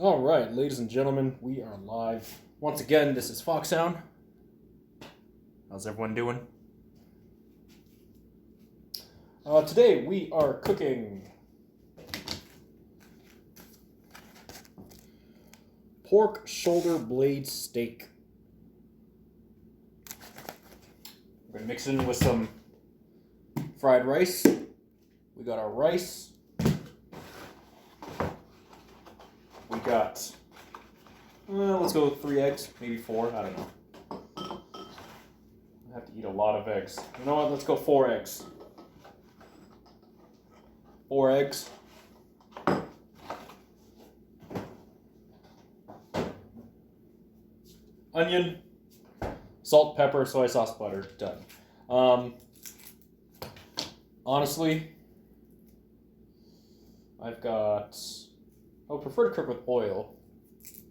All right, ladies and gentlemen, we are live. Once again, this is Hound. How's everyone doing? Today we are cooking pork shoulder blade steak. We're going to mix it in with some fried rice. We got our rice. We got, let's go with 3 eggs, maybe 4, I don't know. I have to eat a lot of eggs. You know what, let's go 4 eggs. 4 eggs. Onion, salt, pepper, soy sauce, butter, done. Honestly, I've got... I would prefer to cook with oil,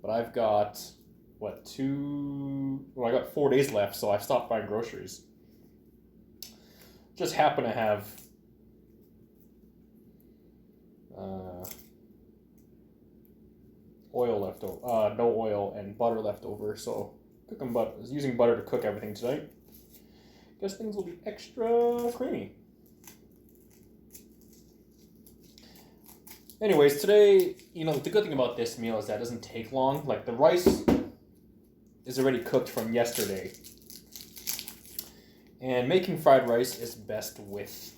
but I've got, I got 4 days left, so I've stopped buying groceries. Just happen to have oil left over, no oil and butter left over, so I was using butter to cook everything tonight. Guess things will be extra creamy. Anyways, today, the good thing about this meal is that it doesn't take long. Like, the rice is already cooked from yesterday. And making fried rice is best with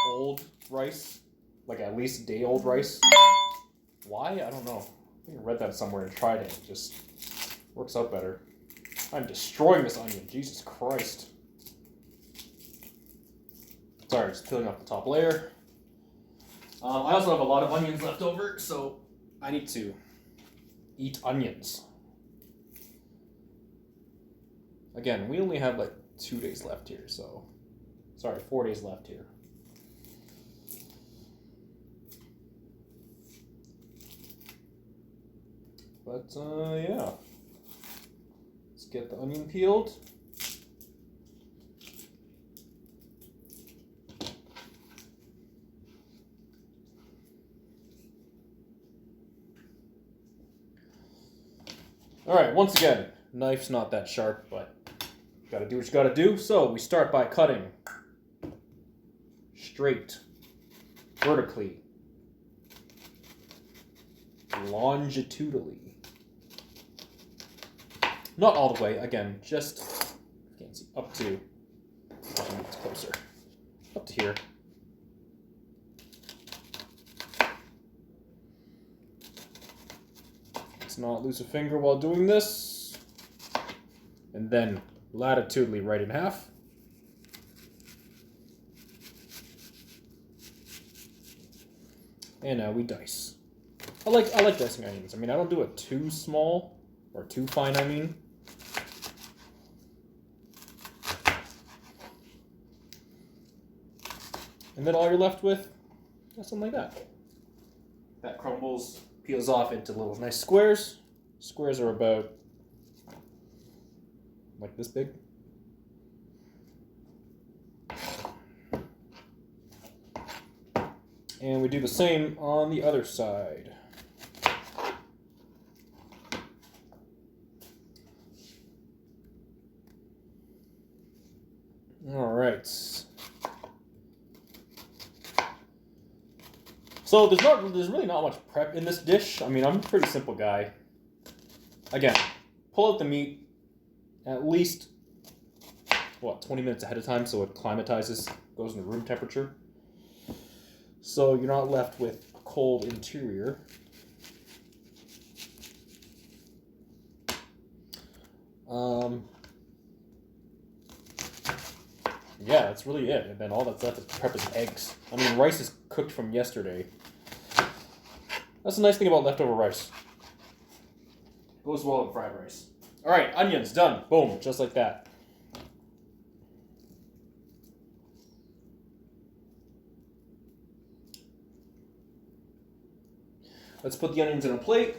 old rice. Like, at least day-old rice. Why? I don't know. I think I read that somewhere and tried it. It just works out better. I'm destroying this onion. Jesus Christ. Sorry, just peeling off the top layer. I also have a lot of onions left over, so I need to eat onions. Again, we only have like 2 days left here, so... Sorry, 4 days left here. But, yeah. Let's get the onion peeled. Alright, once again, knife's not that sharp, but you gotta do what you gotta do. So, we start by cutting straight, vertically, longitudinally. Not all the way, again, just, can't see, up to, it's closer, up to here. Not lose a finger while doing this, and then latitudinally right in half. And now we dice. I like dicing onions. I mean, I don't do it too small or too fine. I mean, and then all you're left with is something like that. That crumbles. Peels off into little nice squares. Squares are about like this big. And we do the same on the other side. All right. So there's really not much prep in this dish. I mean, I'm a pretty simple guy. Again, pull out the meat at least, 20 minutes ahead of time so it climatizes, goes into room temperature. So you're not left with a cold interior. Yeah, that's really it. And then all that's left is prep is eggs. I mean, rice is cooked from yesterday. That's the nice thing about leftover rice. Goes well with fried rice. Alright, onions, done. Boom, just like that. Let's put the onions in a plate.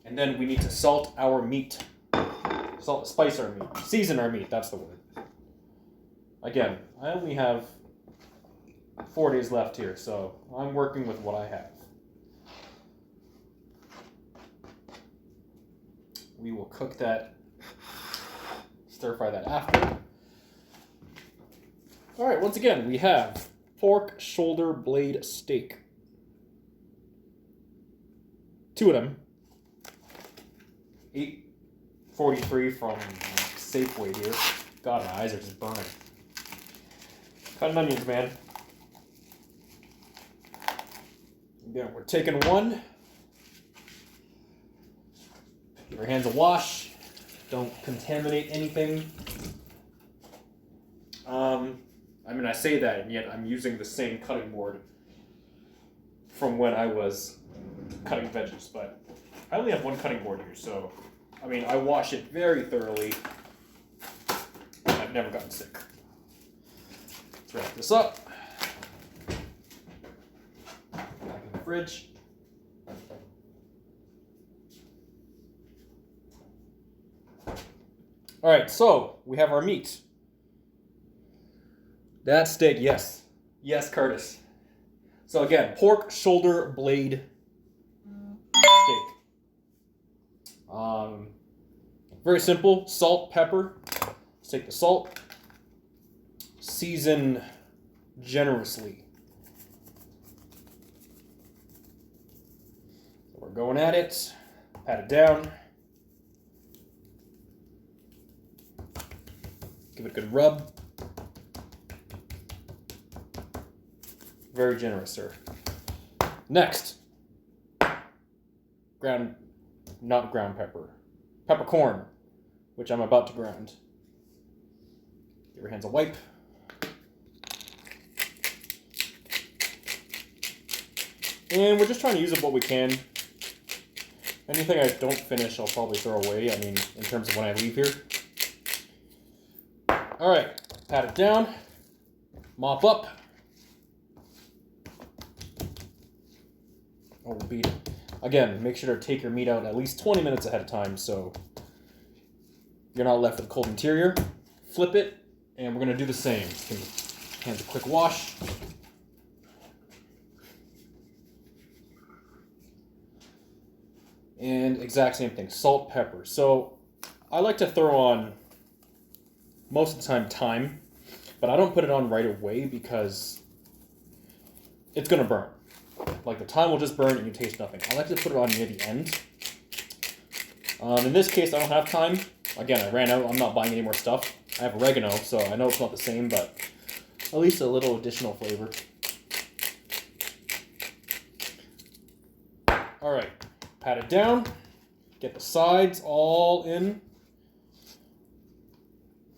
And then we need to salt our meat. Spice our meat. Season our meat, that's the word. Again, I only have 4 days left here, so I'm working with what I have. We will cook that, stir fry that after. All right, once again, we have pork shoulder blade steak. 2 of them. $8.43 from Safeway here. God, my eyes are just burning. Cutting onions, man. Again, we're taking 1. Give your hands a wash. Don't contaminate anything. I mean, I say that, and yet I'm using the same cutting board from when I was cutting veggies, but I only have 1 cutting board here, so, I mean, I wash it very thoroughly, and I've never gotten sick. Let's wrap this up. Back in the fridge. All right, so we have our meat. That steak, yes. Yes, Curtis. So again, pork shoulder blade steak. Very simple. Salt, pepper. Let's take the salt. Season generously. So we're going at it. Pat it down. Give it a good rub. Very generous, sir. Next, not ground pepper, peppercorn, which I'm about to ground. Give your hands a wipe. And we're just trying to use up what we can. Anything I don't finish, I'll probably throw away. I mean, in terms of when I leave here. All right, pat it down, mop up. Oh, beat it. Again, make sure to take your meat out at least 20 minutes ahead of time so you're not left with a cold interior. Flip it, and we're going to do the same. Give your hands a quick wash. And exact same thing, salt, pepper. So I like to throw on, most of the time, thyme, but I don't put it on right away because it's going to burn. Like the thyme will just burn and you taste nothing. I like to put it on near the end. In this case, I don't have thyme. Again, I ran out. I'm not buying any more stuff. I have oregano, so I know it's not the same, but at least a little additional flavor. All right, pat it down. Get the sides all in.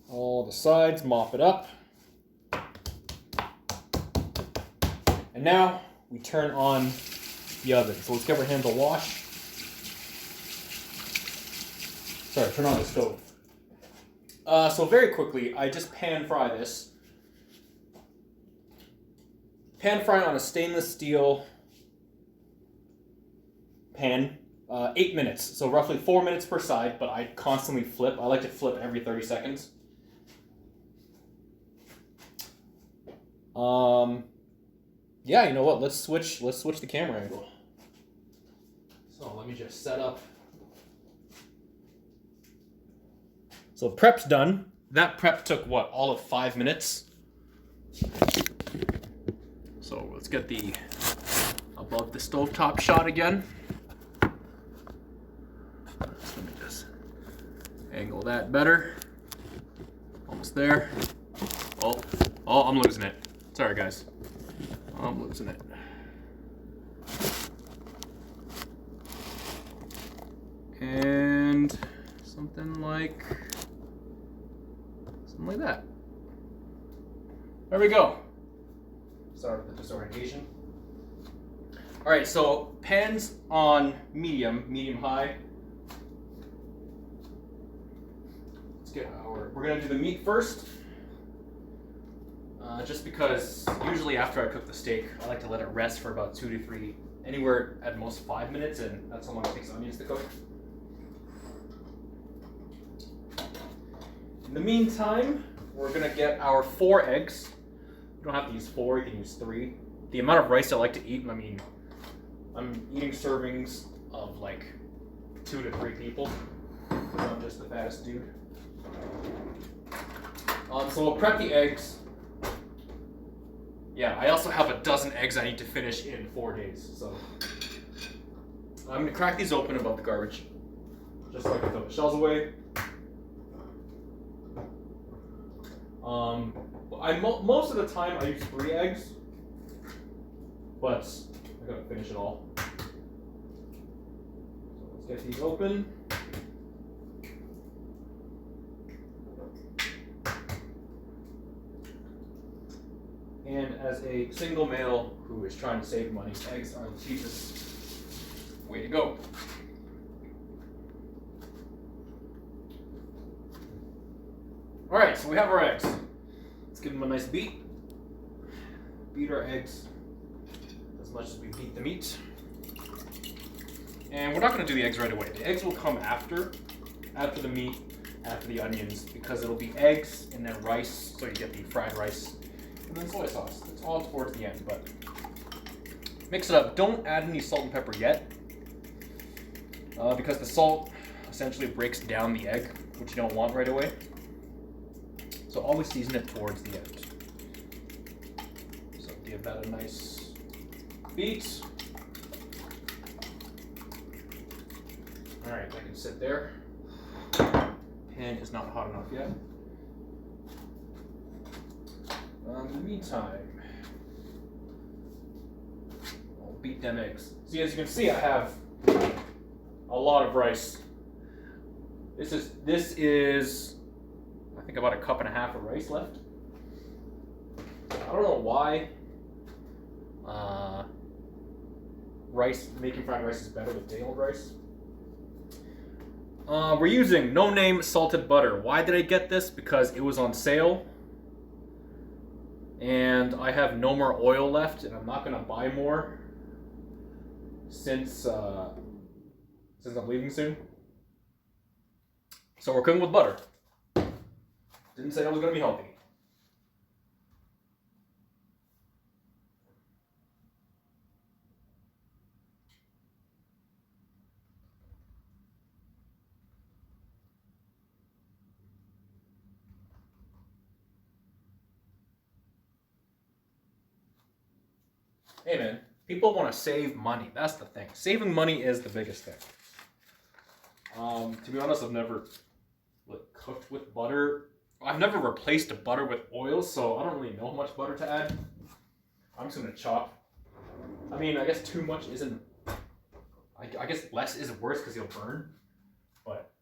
All the sides, mop it up. And now we turn on the oven. So let's give our hands a wash. Sorry, turn on the stove. So very quickly, I just pan fry this. Pan fry on a stainless steel pan. 8 minutes, so roughly 4 minutes per side, but I constantly flip. I like to flip every 30 seconds. Yeah, you know what? Let's switch the camera angle. So let me just set up. So prep's done. That prep took what? All of 5 minutes. So let's get the above the stovetop shot again. Let me just angle that better. Almost there. Oh, I'm losing it. Sorry, guys. I'm losing it. And something like that. There we go. Sorry for the disorientation. All right, so pans on medium high. We're gonna do the meat first. Just because usually after I cook the steak, I like to let it rest for about 2 to 3, anywhere at most 5 minutes, and that's how long it takes onions to cook. In the meantime, we're gonna get our 4 eggs. don't have to use 4, you can use 3. The amount of rice I like to eat, I mean, I'm eating servings of like 2 to 3 people, because I'm just the fattest dude. So we'll prep the eggs. Yeah, I also have a dozen eggs I need to finish in 4 days, so I'm gonna crack these open above the garbage, just so I can throw the shells away. Most of the time I use 3 eggs, but I gotta finish it all. So let's get these open. And as a single male who is trying to save money, eggs are the cheapest way to go. All right, so we have our eggs. Let's give them a nice beat. Beat our eggs as much as we beat the meat. And we're not going to do the eggs right away. The eggs will come after the meat, after the onions, because it'll be eggs and then rice, so you get the fried rice, and then soy sauce. It's all towards the end, but mix it up. Don't add any salt and pepper yet, because the salt essentially breaks down the egg, which you don't want right away. So always season it towards the end. So give that a nice beat. All right, that can sit there. Pan is not hot enough yet. In the meantime, I'll beat them eggs. See, as you can see, I have a lot of rice. This is I think about 1.5 cups of rice left. I don't know why making fried rice is better with day-old rice. We're using No Name salted butter. Why did I get this? Because it was on sale. And I have no more oil left, and I'm not gonna buy more since I'm leaving soon. So we're cooking with butter. Didn't say I was gonna be healthy. Hey man, people want to save money. That's the thing. Saving money is the biggest thing. To be honest, I've never cooked with butter. I've never replaced butter with oil, so I don't really know how much butter to add. I'm just gonna chop. I mean, I guess too much isn't. I guess less is worse because you'll burn. But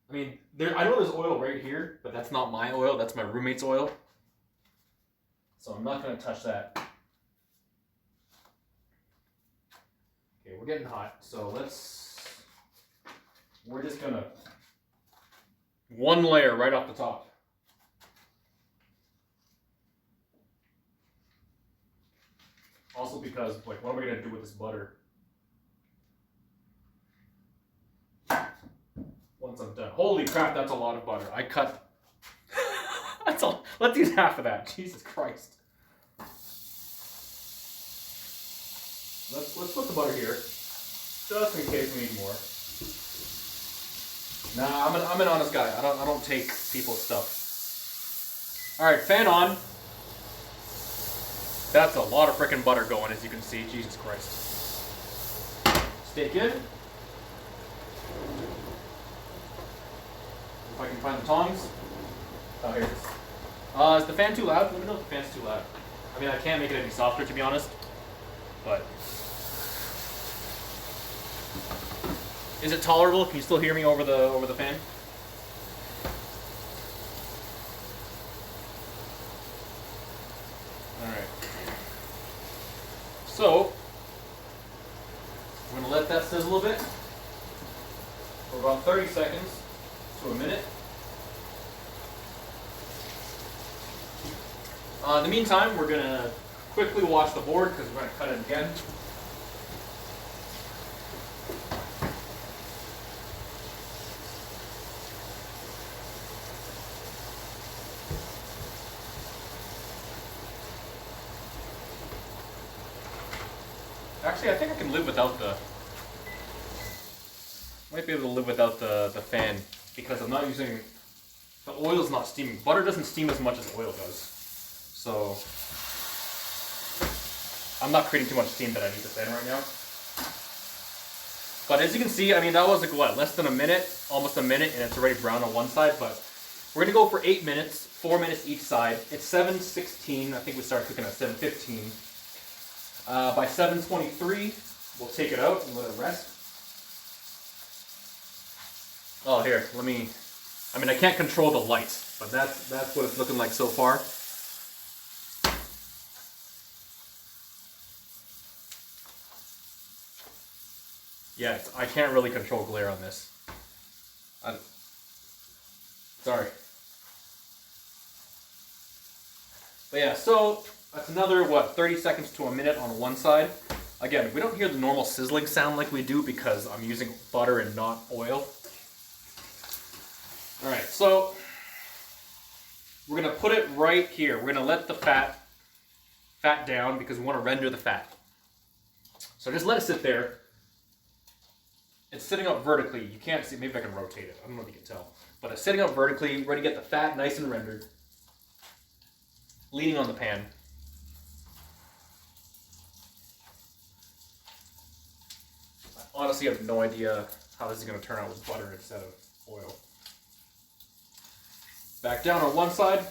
I mean, I know there's oil right here, but that's not my oil. That's my roommate's oil. So I'm not gonna touch that. Okay, we're getting hot, so we're just gonna one layer right off the top. Also because, like, what am I gonna do with this butter once I'm done? Holy crap, that's a lot of butter. I cut. That's all. Let's use half of that. Jesus Christ. Let's put the butter here, just in case we need more. Nah, I'm an honest guy. I don't take people's stuff. All right, fan on. That's a lot of frickin' butter going, as you can see. Jesus Christ. Steak in. If I can find the tongs. Oh, here it is. Is the fan too loud? Let me know if the fan's too loud. I mean, I can't make it any softer, to be honest. But is it tolerable? Can you still hear me over the fan? All right. So I'm gonna let that sizzle a bit for about 30 seconds to a minute. In the meantime, we're going to quickly wash the board because we're going to cut it again. Actually, I think I can live without the... Might be able to live without the fan because I'm not using... The oil's not steaming. Butter doesn't steam as much as oil does. So... I'm not creating too much steam that I need the fan right now. But as you can see, I mean, that was like what, less than a minute, almost a minute, and it's already brown on one side. But we're gonna go for 8 minutes, 4 minutes each side. It's 7:16. I think we started cooking at 7:15. By 7:23, we'll take it out and let it rest. Oh, here, let me. I mean, I can't control the lights, but that's what it's looking like so far. Yeah, I can't really control glare on this. Sorry. But yeah, so that's another, what, 30 seconds to a minute on one side. Again, we don't hear the normal sizzling sound like we do because I'm using butter and not oil. Alright, so we're going to put it right here. We're going to let the fat down because we want to render the fat. So just let it sit there. It's sitting up vertically. You can't see. Maybe I can rotate it. I don't know if you can tell. But it's sitting up vertically, ready to get the fat nice and rendered. Leaning on the pan. I honestly have no idea how this is going to turn out with butter instead of oil. Back down on one side.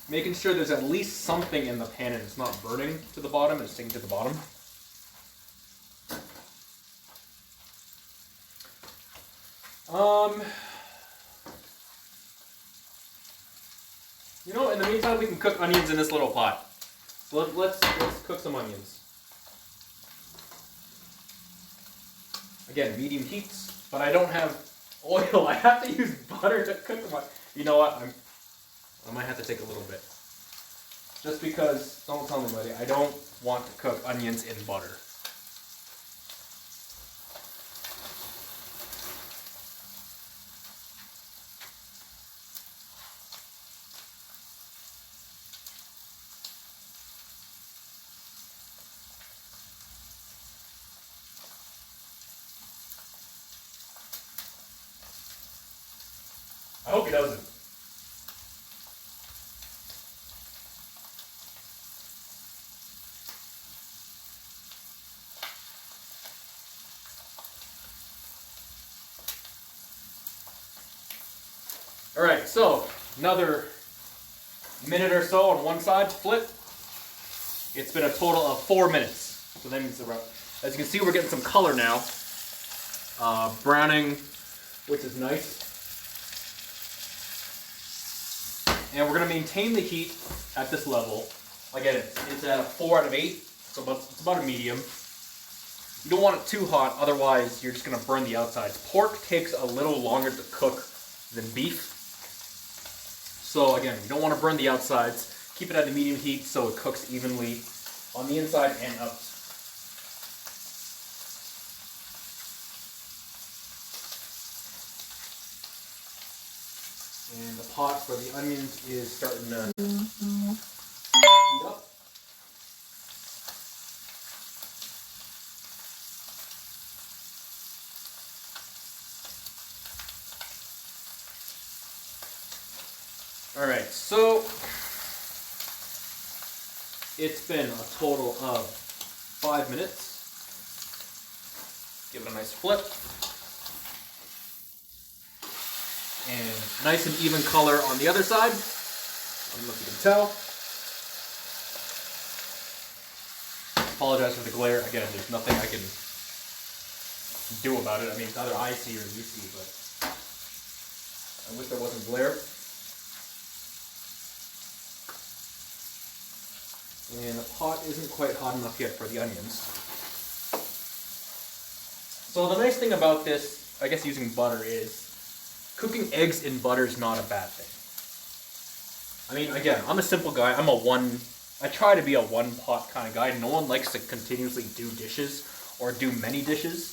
Making sure there's at least something in the pan and it's not burning to the bottom and sticking to the bottom. You know, in the meantime, we can cook onions in this little pot. So let's cook some onions. Again, medium heats, but I don't have oil. I have to use butter to cook them. You know what? I might have to take a little bit. Just because, don't tell anybody, I don't want to cook onions in butter. I hope he doesn't. Alright, so another minute or so on one side, flip. It's been a total of 4 minutes. So that means about, as you can see, we're getting some color now. Browning, which is nice. And we're going to maintain the heat at this level. Again, it's at a 4 out of 8, so it's about a medium. You don't want it too hot, otherwise you're just going to burn the outsides. Pork takes a little longer to cook than beef. So again, you don't want to burn the outsides. Keep it at a medium heat so it cooks evenly on the inside and out. And the pot for the onions is starting to heat up. Alright, so it's been a total of 5 minutes. Give it a nice flip. And nice and even color on the other side. I don't know if you can tell. Apologize for the glare. Again, there's nothing I can do about it. I mean, it's either I see or you see, but I wish there wasn't glare. And the pot isn't quite hot enough yet for the onions. So the nice thing about this, I guess using butter, is cooking eggs in butter is not a bad thing. I mean, again, I'm a simple guy. I try to be a one pot kind of guy. No one likes to continuously do dishes or do many dishes.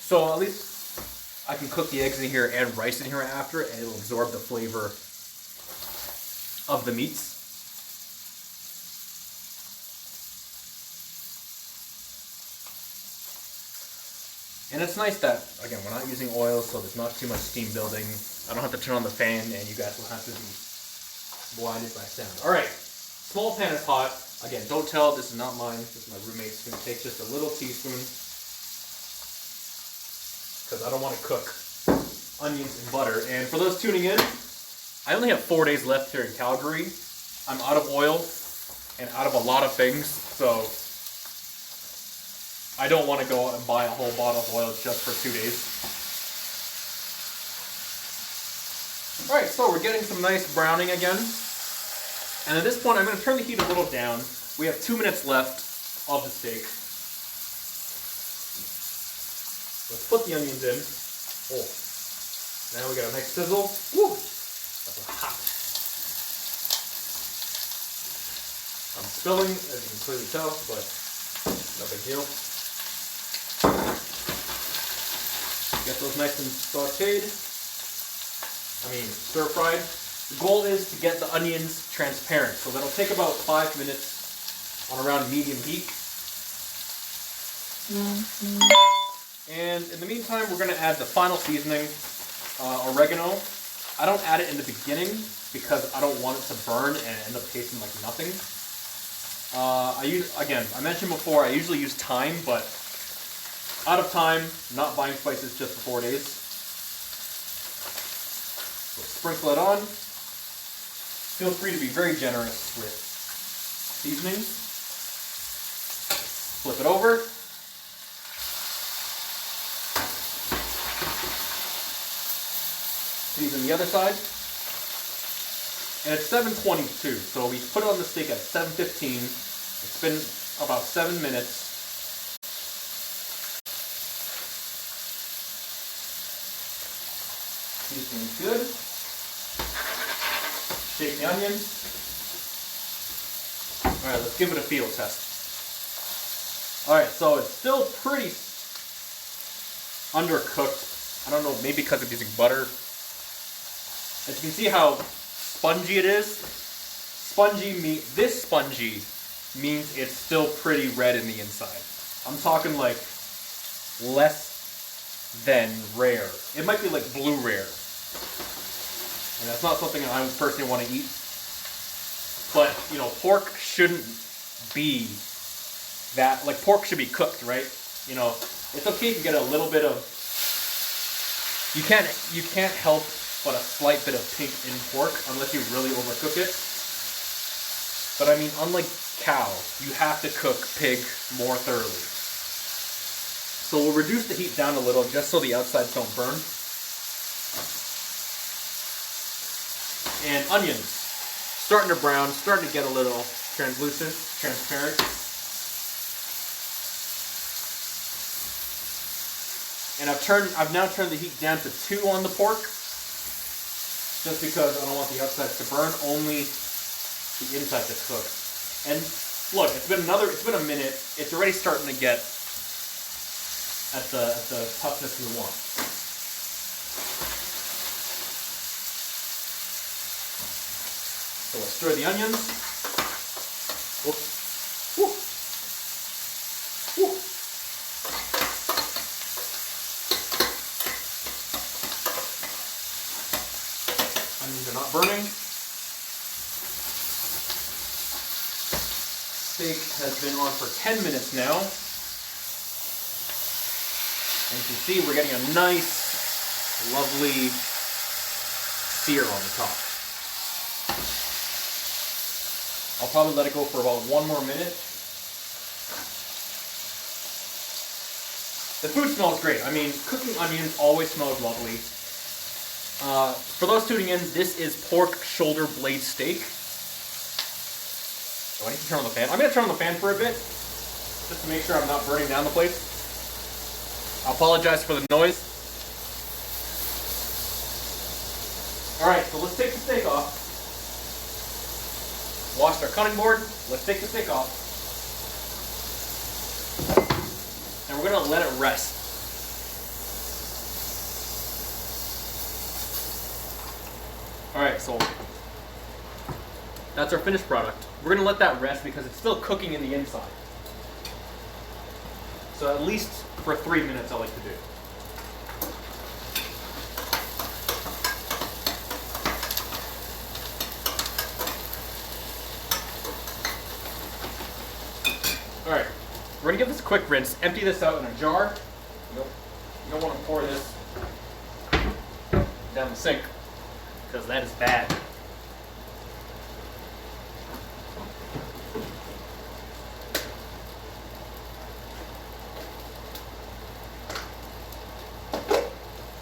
So at least I can cook the eggs in here and rice in here after, and it'll absorb the flavor of the meats. And it's nice that, again, we're not using oil, so there's not too much steam building. I don't have to turn on the fan, and you guys will have to be blinded by sound. All right, small pan is hot. Again, don't tell, this is not mine. This is my roommate's. Gonna take just a little teaspoon, because I don't want to cook onions in butter. And for those tuning in, I only have 4 days left here in Calgary. I'm out of oil and out of a lot of things, so I don't want to go and buy a whole bottle of oil just for 2 days. Alright, so we're getting some nice browning again. And at this point, I'm going to turn the heat a little down. We have 2 minutes left of the steak. Let's put the onions in. Oh, now we got a nice sizzle. Woo! That's hot. I'm spilling, as you can clearly tell, but no big deal. Get those nice and sauteed. Stir-fried. The goal is to get the onions transparent, so that'll take about 5 minutes on around medium heat. And in the meantime, we're going to add the final seasoning, oregano. I don't add it in the beginning because I don't want it to burn and end up tasting like nothing. I mentioned before, I usually use thyme, but out of time, not buying spices just for 4 days. So sprinkle it on. Feel free to be very generous with seasonings. Flip it over. Season the other side. And it's 7:22, so we put it on the steak at 7:15. It's been about 7 minutes. Seasoning's good. Shake the onions. Alright, let's give it a feel test. Alright, so it's still pretty undercooked. I don't know, maybe because I'm using butter. As you can see how spongy it is. This spongy means it's still pretty red in the inside. I'm talking like less than rare. It might be like blue rare. And that's not something I personally want to eat. But, pork shouldn't be that, like pork should be cooked, right? It's okay if you get a little bit of, you can't help but a slight bit of pink in pork unless you really overcook it. But unlike cow, you have to cook pig more thoroughly. So we'll reduce the heat down a little just so the outsides don't burn. And onions, starting to brown, starting to get a little translucent, transparent. And I've now turned the heat down to 2 on the pork, just because I don't want the outsides to burn, only the inside to cook. And look, it's been a minute. It's already starting to get at the toughness we want. So let's stir the onions. Oops. Woo. Woo. Onions are not burning. Steak has been on for 10 minutes now. And you can see we're getting a nice, lovely sear on the top. I'll probably let it go for about 1 more minute. The food smells great. Cooking onions always smells lovely. For those tuning in, this is pork shoulder blade steak. Do I need to turn on the fan? I'm going to turn on the fan for a bit, just to make sure I'm not burning down the place. I apologize for the noise. Alright, so let's take the steak off. Washed our cutting board. Let's take the steak off. And we're going to let it rest. Alright, so that's our finished product. We're going to let that rest because it's still cooking in the inside. So at least for 3 minutes I like to do. Alright, we're going to give this a quick rinse. Empty this out in a jar. You don't want to pour this down the sink, because that is bad.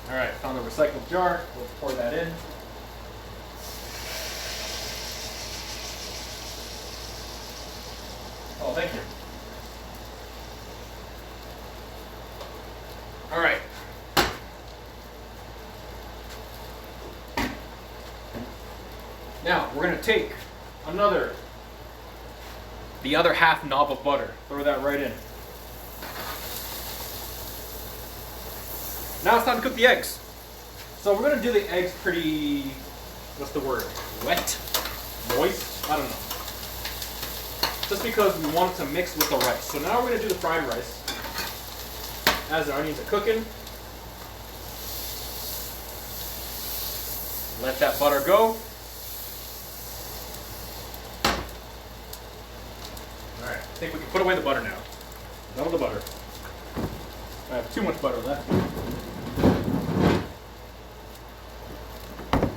Alright, found the recycled jar. Let's pour that in. Oh, thank you. Alright. Now, we're going to take the other half knob of butter. Throw that right in. Now it's time to cook the eggs. So we're going to do the eggs pretty, what's the word? Wet? Moist? I don't know. Just because we want it to mix with the rice. So now we're going to do the fried rice. As the onions are cooking, let that butter go. Alright, I think we can put away the butter now. Done with the butter. I have too much butter left.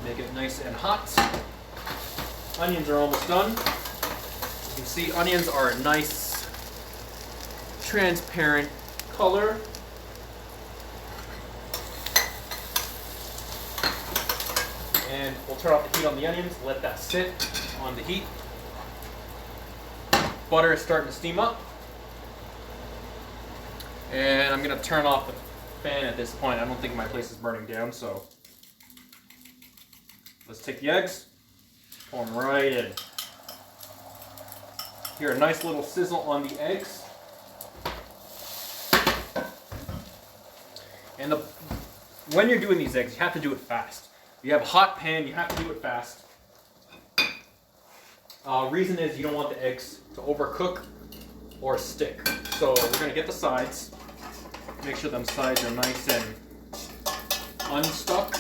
Make it nice and hot. Onions are almost done. You can see onions are a nice, transparent color. And we'll turn off the heat on the onions, let that sit on the heat. Butter is starting to steam up. And I'm going to turn off the fan at this point. I don't think my place is burning down, so let's take the eggs, pour them right in. Hear a nice little sizzle on the eggs. And when you're doing these eggs, you have to do it fast. You have a hot pan, you have to do it fast. Reason is you don't want the eggs to overcook or stick. So we're going to get the sides. Make sure them sides are nice and unstuck.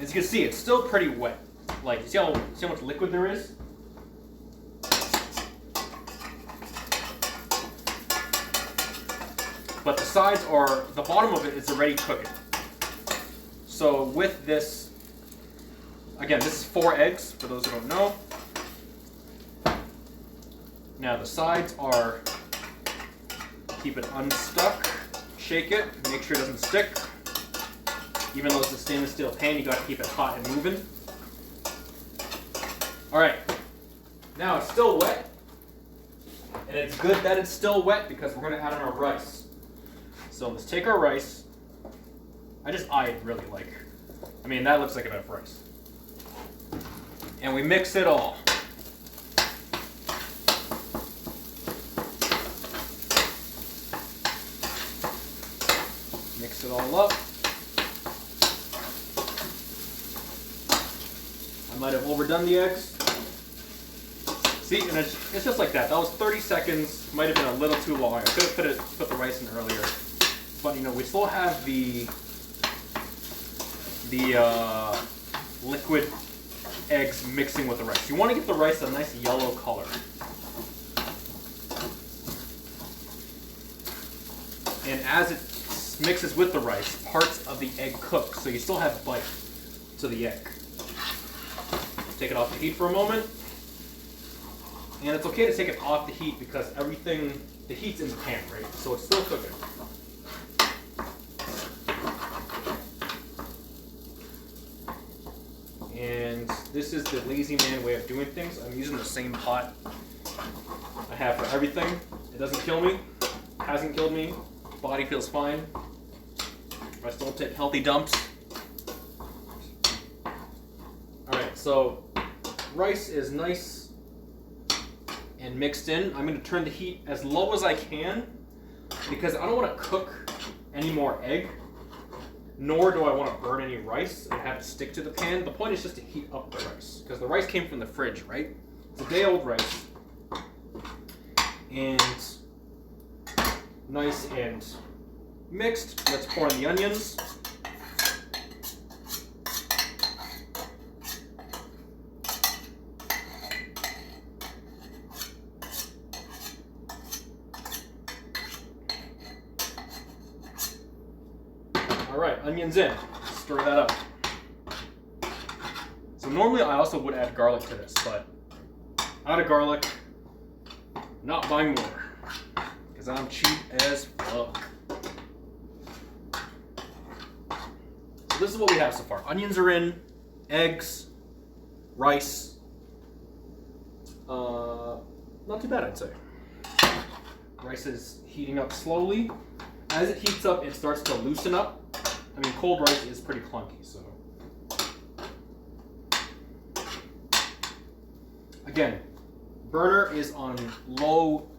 As you can see, it's still pretty wet. Like, see how much liquid there is? But the sides are, the bottom of it is already cooking. So with this, again, this is 4 eggs, for those who don't know. Now the sides are, keep it unstuck, shake it, make sure it doesn't stick. Even though it's a stainless steel pan, you gotta keep it hot and moving. Alright, now it's still wet. And it's good that it's still wet because we're gonna add in our rice. So let's take our rice. I just eyed really like, I mean, that looks like enough rice. And we mix it all. Mix it all up. I might have overdone the eggs. See, and it's just like that. That was 30 seconds. Might have been a little too long. I could have put the rice in earlier. But you know, we still have the liquid eggs mixing with the rice. You want to get the rice a nice yellow color. And as it mixes with the rice, parts of the egg cook, so you still have bite to the egg. Take it off the heat for a moment. And it's okay to take it off the heat because everything, the heat's in the pan, right? So it's still cooking. And this is the lazy man way of doing things. I'm using the same pot I have for everything. It doesn't kill me. Hasn't killed me. Body feels fine. I still take healthy dumps. Alright, so rice is nice and mixed in. I'm going to turn the heat as low as I can because I don't want to cook any more egg. Nor do I want to burn any rice and have it stick to the pan. The point is just to heat up the rice. Because the rice came from the fridge, right? It's a day-old rice. and nice and mixed. Let's pour in the onions. All right, onions in. Stir that up. So normally I also would add garlic to this, but out of garlic, not buying more, because I'm cheap as fuck. So this is what we have so far. Onions are in, eggs, rice. Not too bad, I'd say. Rice is heating up slowly. As it heats up, it starts to loosen up. I mean, cold rice is pretty clunky, so. Again, burner is on low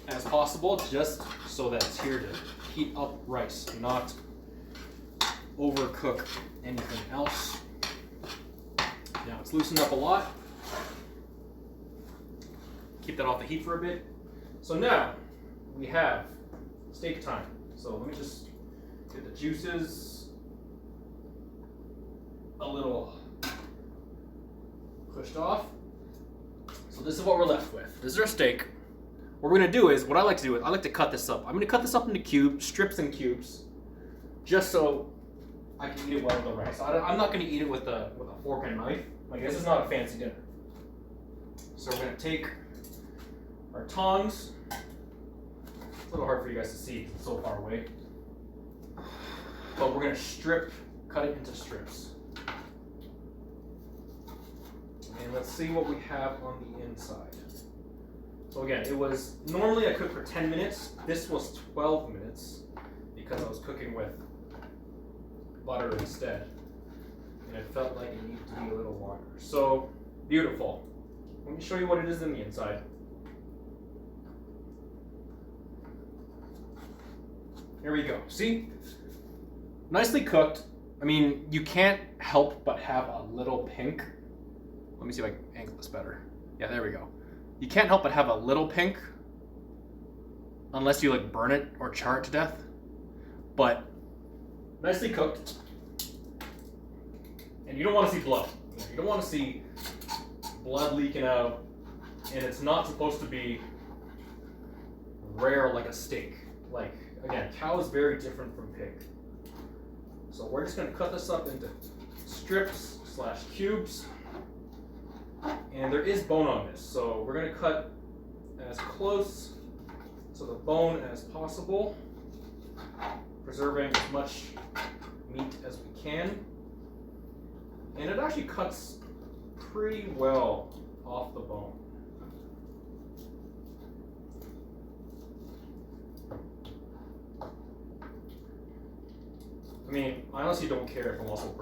as possible, just so that it's here to heat up rice, not overcook anything else. Now it's loosened up a lot. Keep that off the heat for a bit. So now we have steak time. So let me just get the juices a little pushed off. So this is what we're left with. This is our steak. What we're gonna do is, what I like to do is, I like to cut this up. I'm gonna cut this up into cubes, strips and cubes, just so I can eat it well with the rice. I'm not gonna eat it with a fork and a knife. Like, this is not a fancy dinner. So we're gonna take our tongs. It's a little hard for you guys to see because it's so far away. But we're gonna cut it into strips. And let's see what we have on the inside. So again, normally I cook for 10 minutes. This was 12 minutes because I was cooking with butter instead. And it felt like it needed to be a little longer. So, beautiful. Let me show you what it is in the inside. Here we go. See? Nicely cooked. I mean, you can't help but have a little pink. Let me see if I can angle this better. Yeah, there we go. You can't help but have a little pink unless you like burn it or char it to death. But nicely cooked. And you don't want to see blood. You don't want to see blood leaking out. And it's not supposed to be rare like a steak. Like, again, cow is very different from pig. So we're just going to cut this up into strips / cubes. And there is bone on this, so we're going to cut as close to the bone as possible, preserving as much meat as we can. And it actually cuts pretty well off the bone. I mean, I honestly don't care if I'm also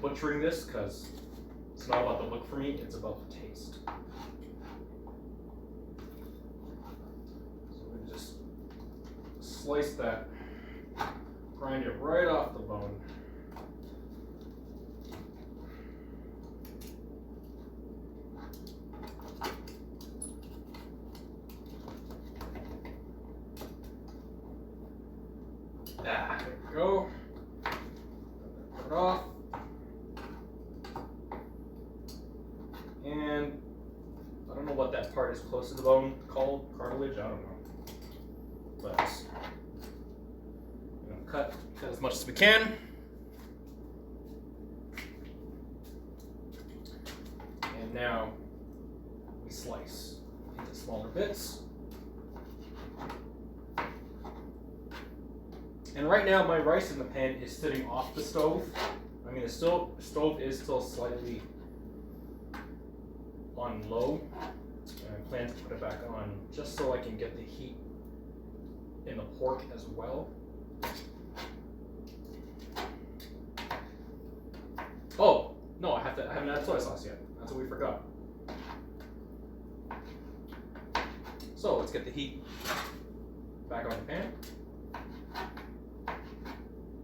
butchering this, because it's not about the look for me, it's about the taste. So we're going to just slice that, grind it right off the bone. There we go. Cut it off. And I don't know what that part is close to the bone called, cartilage, I don't know. But we're gonna cut as much as we can. And now we slice into smaller bits. And right now my rice in the pan is sitting off the stove. I mean, the stove is still slightly on low, and I plan to put it back on just so I can get the heat in the pork as well. Oh no, I haven't added soy sauce yet. That's what we forgot. So let's get the heat back on the pan,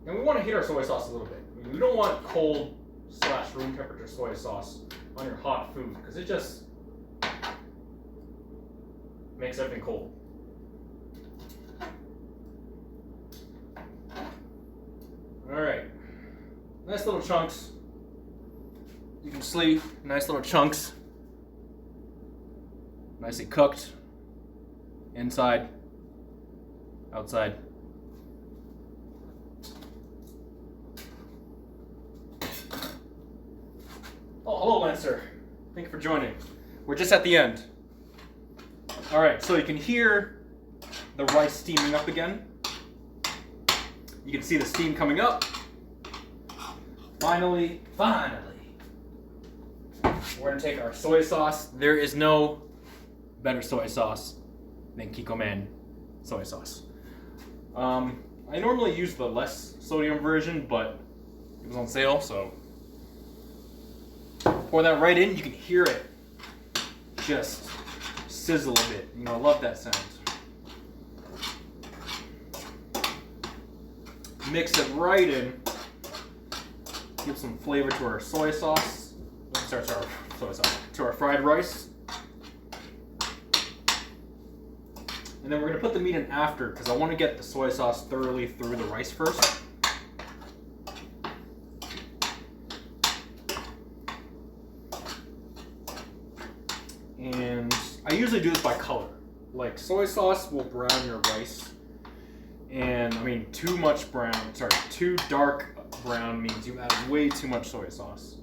and we want to heat our soy sauce a little bit. I mean, we don't want cold / room temperature soy sauce on your hot food, because it just Makes everything cold. Alright. Nice little chunks. You can see, nice little chunks. Nicely cooked. Inside. Outside. Oh, hello, Lancer. Thank you for joining. We're just at the end. Alright, so you can hear the rice steaming up again. You can see the steam coming up. Finally, we're gonna take our soy sauce. There is no better soy sauce than Kikkoman soy sauce. I normally use the less sodium version, but it was on sale, so pour that right in. You can hear it just sizzle a bit. You know, I love that sound. Mix it right in. Give some flavor to our soy sauce. Sorry, to our soy sauce. To our fried rice. And then we're going to put the meat in after because I want to get the soy sauce thoroughly through the rice first. And I usually do this by color. Like, soy sauce will brown your rice. And, I mean, too dark brown means you add way too much soy sauce.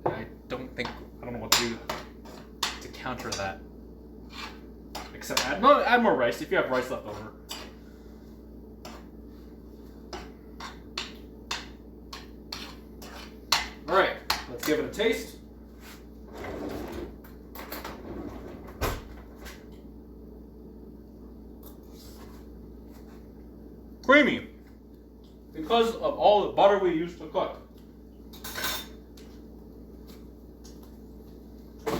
I don't know what to do to counter that. Except add more rice if you have rice left over. Alright, let's give it a taste. Creamy, because of all the butter we used to cook.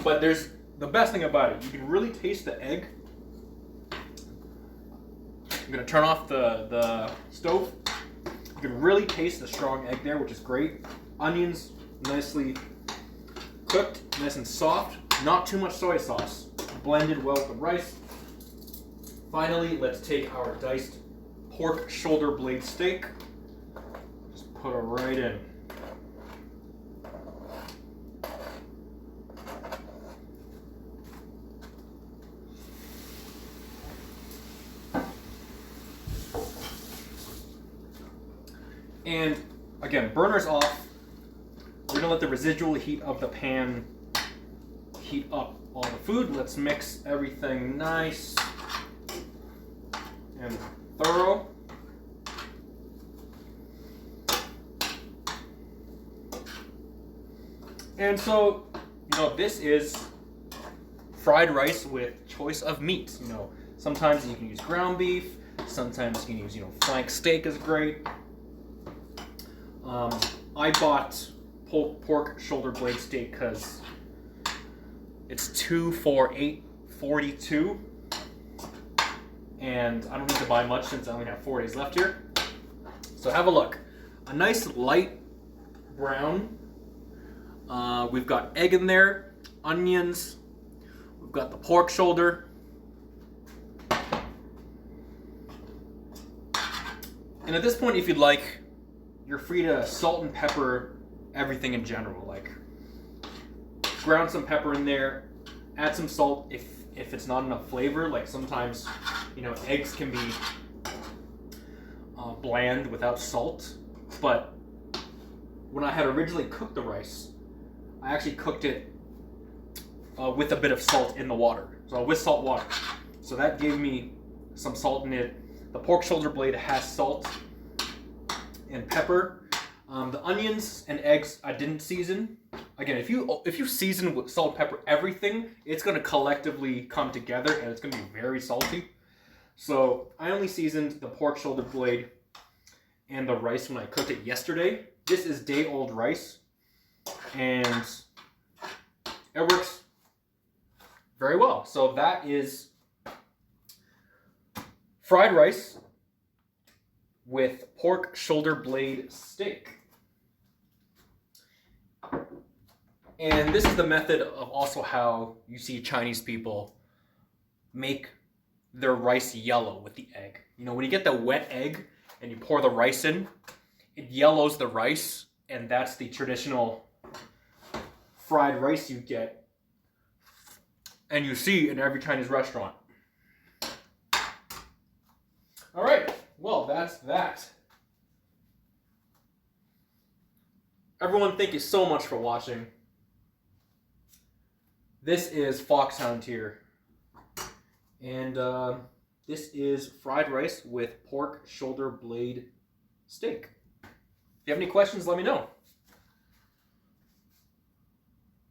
But there's the best thing about it. You can really taste the egg. I'm gonna turn off the stove. You can really taste the strong egg there, which is great. Onions nicely cooked, nice and soft. Not too much soy sauce. Blended well with the rice. Finally, let's take our diced pork shoulder blade steak. Just put it right in. And again, burners off. We're gonna let the residual heat of the pan heat up all the food. Let's mix everything nice and thorough. And so, you know, this is fried rice with choice of meat. You know, sometimes you can use ground beef, sometimes you can use, flank steak is great. I bought pork shoulder blade steak because it's 2 for $8.42. And I don't need to buy much since I only have 4 days left here. So have a look. A nice light brown. We've got egg in there, onions. We've got the pork shoulder. And at this point, if you'd like, you're free to salt and pepper everything in general. Like, ground some pepper in there, add some salt if it's not enough flavor. Like sometimes, eggs can be bland without salt. But when I had originally cooked the rice, I actually cooked it with a bit of salt in the water. So with salt water. So that gave me some salt in it. The pork shoulder blade has salt and pepper. The onions and eggs I didn't season. Again, if you season with salt, pepper, everything, it's going to collectively come together and it's going to be very salty. So I only seasoned the pork shoulder blade and the rice when I cooked it yesterday. This is day-old rice, and it works very well. So that is fried rice with pork shoulder blade steak. And this is the method of also how you see Chinese people make their rice yellow with the egg. You know, when you get the wet egg and you pour the rice in, it yellows the rice, and that's the traditional fried rice you get and you see in every Chinese restaurant. All right, well, that's that. Everyone, thank you so much for watching. This is Foxhound here. And this is fried rice with pork shoulder blade steak. If you have any questions, let me know.